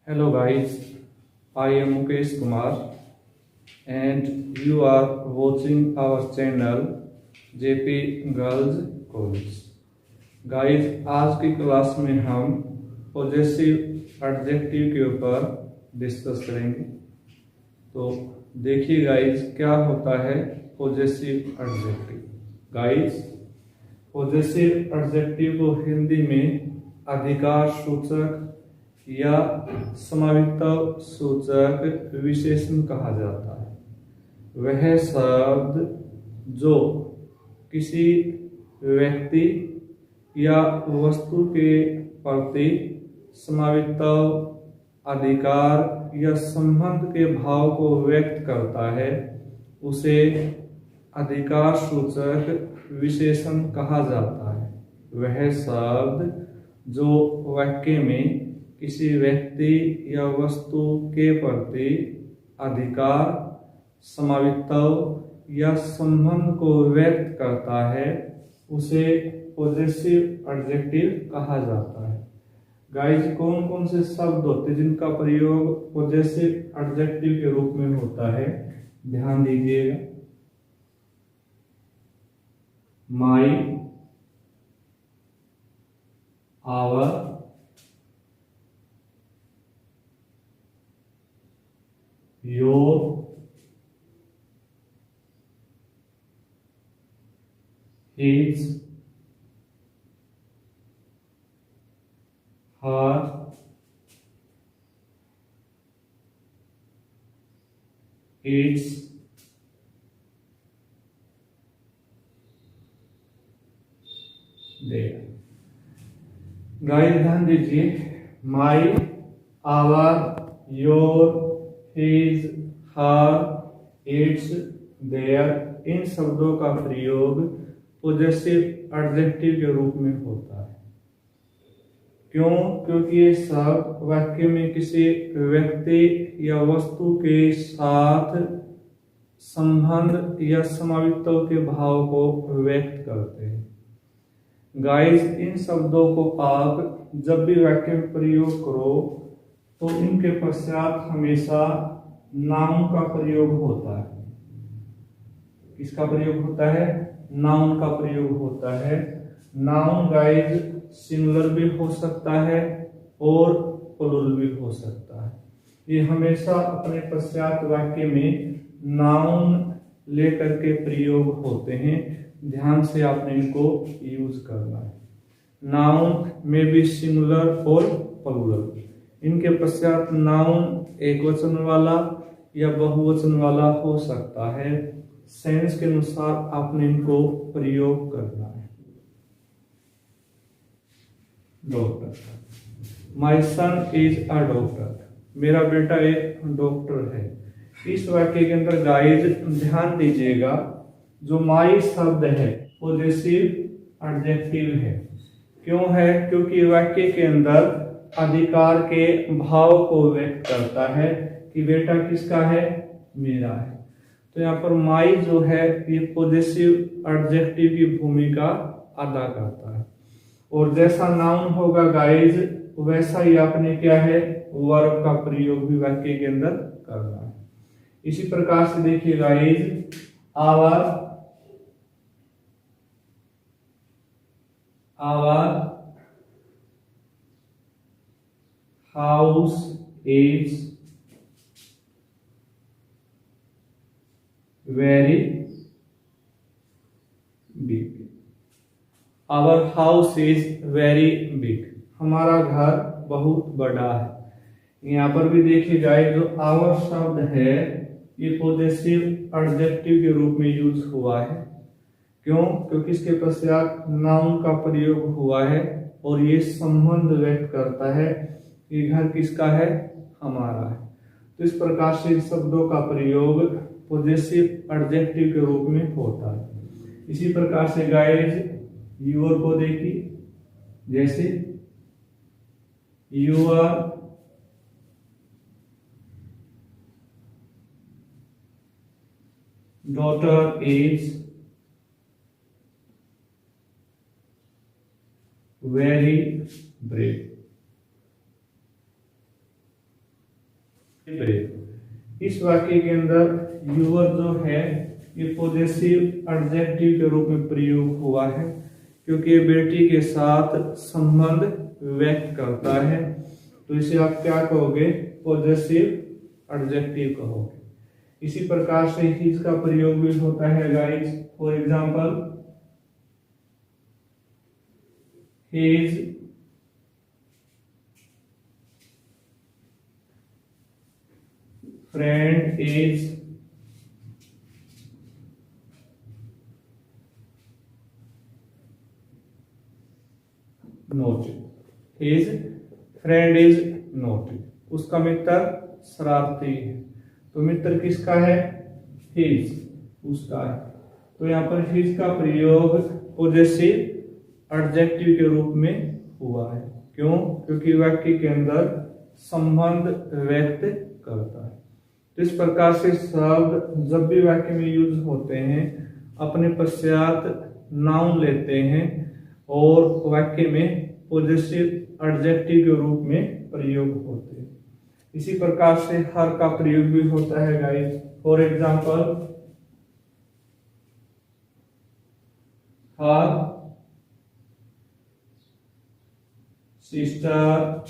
Hello guys, I am Mukesh Kumar and you are watching our channel JP Girls College. Guys आज की class में हम possessive adjective के ऊपर discuss करेंगे। तो देखिए गाइस क्या होता है possessive adjective. Guys possessive adjective को हिंदी में अधिकार सूचक या समावित्व सूचक विशेषण कहा जाता है। वह शब्द जो किसी व्यक्ति या वस्तु के प्रति समावित्व अधिकार या संबंध के भाव को व्यक्त करता है उसे अधिकार सूचक विशेषण कहा जाता है। वह शब्द जो वाक्य में किसी व्यक्ति या वस्तु के प्रति अधिकार समावित्व या संबंध को व्यक्त करता है उसे पॉजेसिव एडजेक्टिव कहा जाता है। गाइस कौन कौन से शब्द होते हैं जिनका प्रयोग पॉजेसिव एडजेक्टिव के रूप में होता है, ध्यान दीजिएगा। My, our, your, his, her, its, their. Guys ध्यान दीजिए, my, our, your, his, her, its, their इन शब्दों का प्रयोग पॉजेसिव एडजेक्टिव के रूप में होता है। क्यों? क्योंकि ये शब्द वाक्य में किसी व्यक्ति या वस्तु के साथ संबंध या समावित्व के भाव को व्यक्त करते हैं। गाइस इन शब्दों को आप जब भी वाक्य में प्रयोग करो तो इनके पश्चात हमेशा नाउन का प्रयोग होता है। किसका प्रयोग होता है? नाउन का प्रयोग होता है। नाउन गाइस सिंगुलर भी हो सकता है और प्लूरल भी हो सकता है। ये हमेशा अपने पश्चात वाक्य में नाउन लेकर के प्रयोग होते हैं। ध्यान से आपने इनको यूज करना है। नाउन में भी सिंगुलर और प्लूरल, इनके पश्चात नाउन एक वचन वाला या बहुवचन वाला हो सकता है। सेंस के अनुसार आपने इनको प्रयोग करना है। Doctor, my son is a doctor, मेरा बेटा एक डॉक्टर है। इस वाक्य के अंदर गाइस ध्यान दीजिएगा, जो माई शब्द है पॉजेसिव एडजेक्टिव है। क्यों है? क्योंकि वाक्य के अंदर अधिकार के भाव को व्यक्त करता है कि बेटा किसका है? मेरा है। तो यहाँ पर माई जो है ये पॉजेसिव एडजेक्टिव की भूमिका अदा करता है। और जैसा नाउन होगा गाइस वैसा ही आपने क्या है वर्ब का प्रयोग भी वाक्य के अंदर करना है। इसी प्रकार से देखिए guys, our house is very big. Our house is very big, हमारा घर बहुत बड़ा है। यहाँ पर भी देखिए गाइस, जो आवर शब्द है ये पॉजेसिव एडजेक्टिव के रूप में यूज हुआ है। क्यों? क्योंकि इसके पश्चात नाउन का प्रयोग हुआ है और ये संबंध व्यक्त करता है कि घर किसका है? हमारा है। तो इस प्रकार से इन शब्दों का प्रयोग पॉजेसिव एडजेक्टिव के रूप में होता है। इसी प्रकार से गाइस यूर को देखिए, जैसे your daughter is very brave. Brave. इस वाक्य के अंदर यूवर जो है ये पॉजेसिव एडजेक्टिव के रूप में प्रयोग हुआ है, क्योंकि ये बेटी के साथ संबंध व्यक्त करता है, तो इसे आप क्या कहोगे? पॉजेसिव एडजेक्टिव कहोगे। इसी प्रकार से हिज का प्रयोग भी होता है guys. For example, his friend is naughty. His friend is naughty. उसका मित्र शरारती है। तो मित्र किसका है? हिज, उसका है। तो यहाँ पर हिज का प्रयोग पॉजेसिव एडजेक्टिव के रूप में हुआ है। क्यों? क्योंकि वाक्य के अंदर संबंध व्यक्त करता है। तो इस प्रकार से शब्द जब भी वाक्य में यूज होते हैं अपने पश्चात नाउन लेते हैं और वाक्य में पॉजेसिव एडजेक्टिव के रूप में प्रयोग होते हैं। इसी प्रकार से हर का प्रयोग भी होता है guys. For example, her sister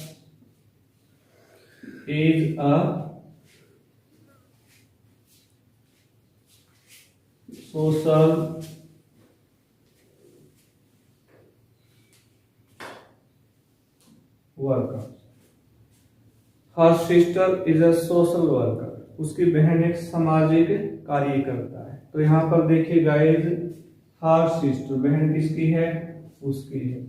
is a social worker. Her sister is a social worker. उसकी बहन एक सामाजिक कार्य करता है। तो यहाँ पर देखिए गाइस, हर सिस्टर बहन किसकी है? उसकी है।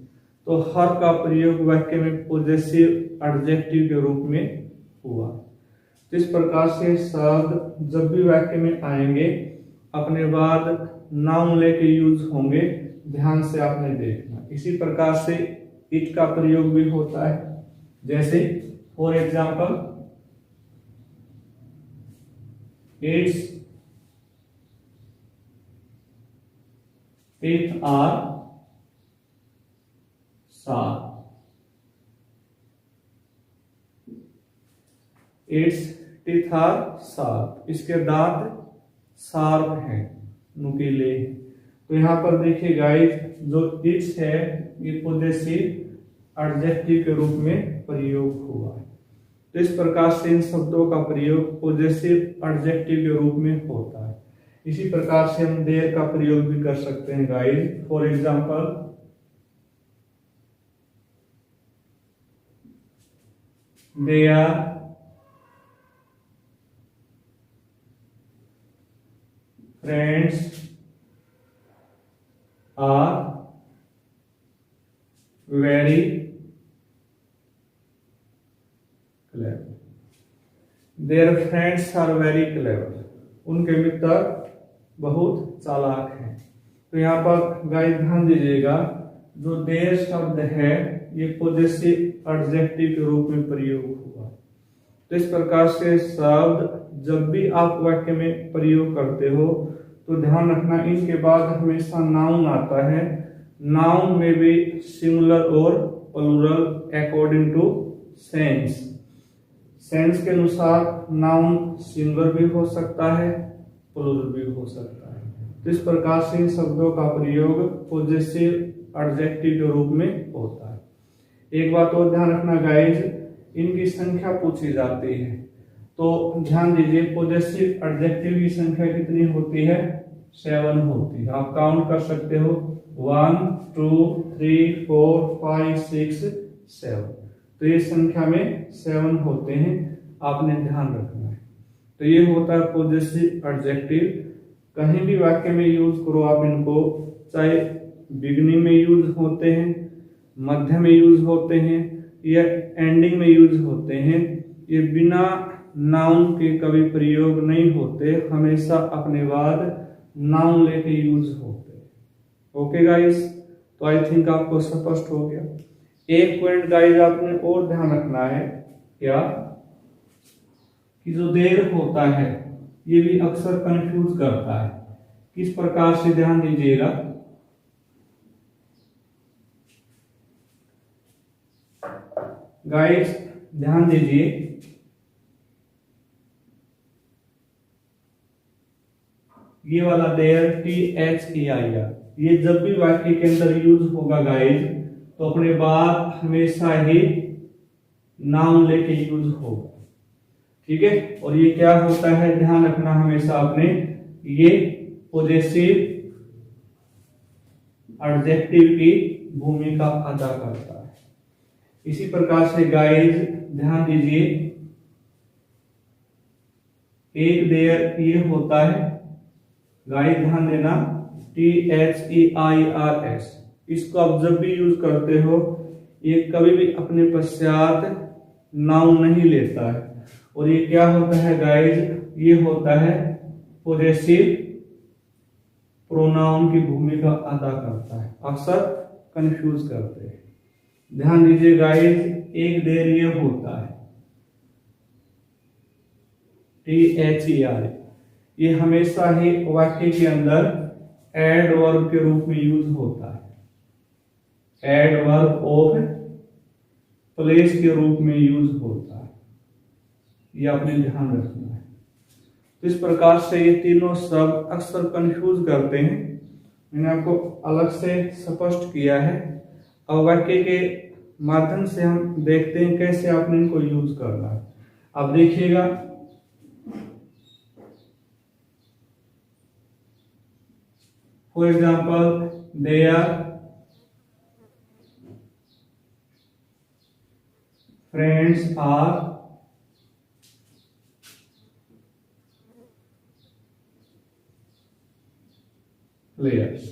तो हर का प्रयोग वाक्य में पॉजेसिव एडजेक्टिव के रूप में हुआ। तो इस प्रकार से शब्द जब भी वाक्य में आएंगे अपने बाद नाउन लेके यूज होंगे। ध्यान से आपने देखना। इसी प्रकार से इट का प्रयोग भी होता है। जैसे for example, its teeth are sharp. Its teeth are sharp. इसके दांत शार्प हैं, नुकीले हैं। तो यहाँ पर देखिए गाइस, जो इट्स है ये पॉजेसिव एडजेक्टिव के रूप में प्रयोग हुआ है। तो इस प्रकार से इन शब्दों का प्रयोग पॉजेसिव एडजेक्टिव के रूप में होता है। इसी प्रकार से हम देयर का प्रयोग भी कर सकते हैं guys. For example, they are friends are very clever. Their friends are very clever. उनके मित्र बहुत चालाक हैं। तो यहाँ पर गाइस ध्यान दीजिएगा, जो देयर शब्द है ये पॉजेसिव एडजेक्टिव के रूप में प्रयोग हुआ। तो इस प्रकार से शब्द जब भी आप वाक्य में प्रयोग करते हो तो ध्यान रखना इनके बाद हमेशा नाउन आता है। नाउन में भी सिंगुलर और plural according to sense. Sense के अनुसार नाउन सिंगुलर भी हो सकता है, प्लूरल भी हो सकता है। तो इस प्रकार से इन शब्दों का प्रयोग पॉजेसिव एडजेक्टिव के रूप में होता है। एक बात और ध्यान रखना गाइस, इनकी संख्या पूछी जाती है तो ध्यान दीजिए, पॉजेसिव एडजेक्टिव की संख्या कितनी होती है? 7 होती है। आप काउंट कर सकते हो 1 2 3 4 5 6 7। तो ये संख्या में 7 होते हैं, आपने ध्यान रखना है। तो ये होता है पॉजेसिव एडजेक्टिव। कहीं भी वाक्य में यूज करो आप इनको, चाहे बिगिनिंग में यूज होते हैं, मध्य में यूज होते हैं या एंडिंग में यूज होते हैं। ये बिना नाउन के कभी प्रयोग नहीं होते, हमेशा अपने बाद नाउन लेके यूज होते हैं। ओके गाइस, तो आई थिंक आपको स्पष्ट हो गया। एक पॉइंट गाइस आपने और ध्यान रखना है, क्या कि जो देर होता है ये भी अक्सर कंफ्यूज करता है। किस प्रकार से? ध्यान दीजिएगा, गाइस ध्यान दीजिए, ये वाला देयर THEIR, ये जब भी वाक्य के अंदर यूज होगा गाइज तो अपने बाद हमेशा ही नाउन लेके यूज होगा, ठीक है। और ये क्या होता है, ध्यान रखना हमेशा आपने, ये पॉजेसिव एडजेक्टिव की भूमिका अदा करता है। इसी प्रकार से गाइज ध्यान दीजिए, एक देयर ये होता है गाइज, ध्यान देना, THEIRS, इसको आप जब भी यूज करते हो ये कभी भी अपने पश्चात नाउन नहीं लेता है। और ये क्या होता है गाइज, ये होता है पॉजेसिव प्रोनाउन की भूमिका अदा करता है, अक्सर कंफ्यूज करते हैं। ध्यान दीजिए गाइज, एक देर ये होता है THER, ये हमेशा ही वाक्य के अंदर एडवर्ब के रूप में यूज होता है, एडवर्ब ऑफ प्लेस के रूप में यूज होता है, ये आपने ध्यान रखना है। तो इस प्रकार से ये तीनों शब्द अक्सर कंफ्यूज करते हैं, मैंने आपको अलग से स्पष्ट किया है। अब वाक्य के माध्यम से हम देखते हैं कैसे आपने इनको यूज करना है। अब देखिएगा, for example, their friends are players,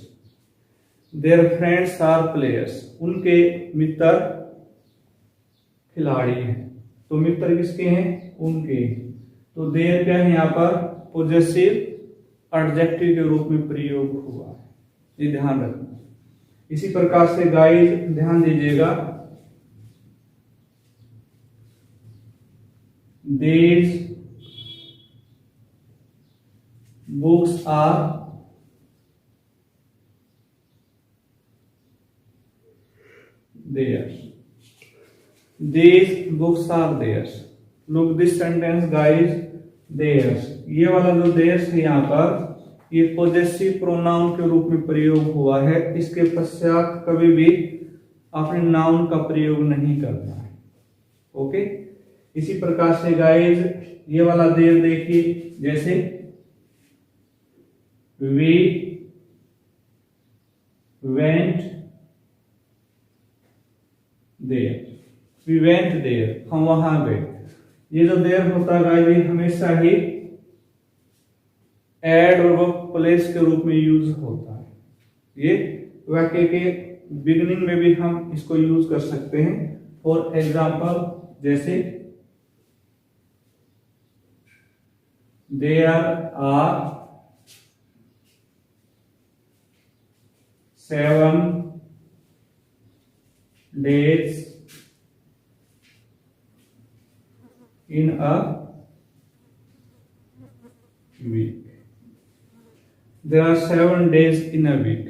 their friends are players, उनके मित्र खिलाड़ी हैं। तो मित्र किसके हैं, उनके। तो देयर क्या है, यहाँ पर पॉजेसिव एडजेक्टिव के रूप में प्रयोग हुआ है, ये ध्यान रखना। इसी प्रकार से गाइस ध्यान दीजिएगा, these books are theirs, these books are theirs। look this sentence guys, theirs, ये वाला जो theirs है यहाँ पर ये पॉजेसिव प्रोनाउन के रूप में प्रयोग हुआ है, इसके पश्चात कभी भी अपने नाउन का प्रयोग नहीं करना है, ओके। इसी प्रकार से गाइज ये वाला देर देखिए, जैसे we went there, we went there, हम वहां गए। ये जो देर होता है गाइज हमेशा ही एड और वर्ब प्लेस के रूप में यूज होता है। ये वाक्य के बिगिनिंग में भी हम इसको यूज कर सकते हैं। फॉर एग्जाम्पल, जैसे there are 7 days in a week, there are 7 days in a week,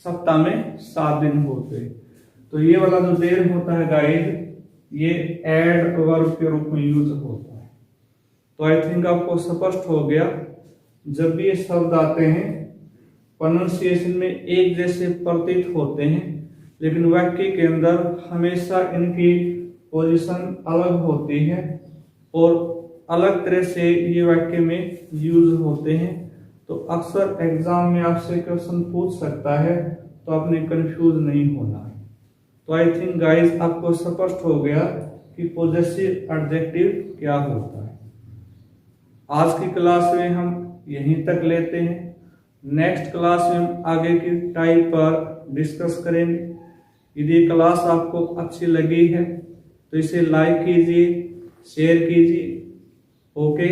सप्ताह में 7 दिन होते हैं। तो ये वाला जो देर होता है गाइड, ये एड वर्ब के रूप में यूज होता है। तो आई थिंक आपको स्पष्ट हो गया, जब भी ये शब्द आते हैं प्रोनाउंसिएशन में एक जैसे प्रतीत होते हैं, लेकिन वाक्य के अंदर हमेशा इनकी पोजीशन अलग होती है और अलग तरह से ये वाक्य में यूज होते हैं। तो अक्सर एग्जाम में आपसे क्वेश्चन पूछ सकता है, तो आपने कंफ्यूज नहीं होना है। तो आई थिंक गाइस आपको स्पष्ट हो गया कि पॉजेसिव एडजेक्टिव क्या होता है। आज की क्लास में हम यहीं तक लेते हैं, नेक्स्ट क्लास में हम आगे की टाइप पर डिस्कस करेंगे। यदि क्लास आपको अच्छी लगी है तो इसे लाइक कीजिए, शेयर कीजिए। Okay,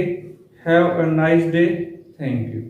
have a nice day, thank you.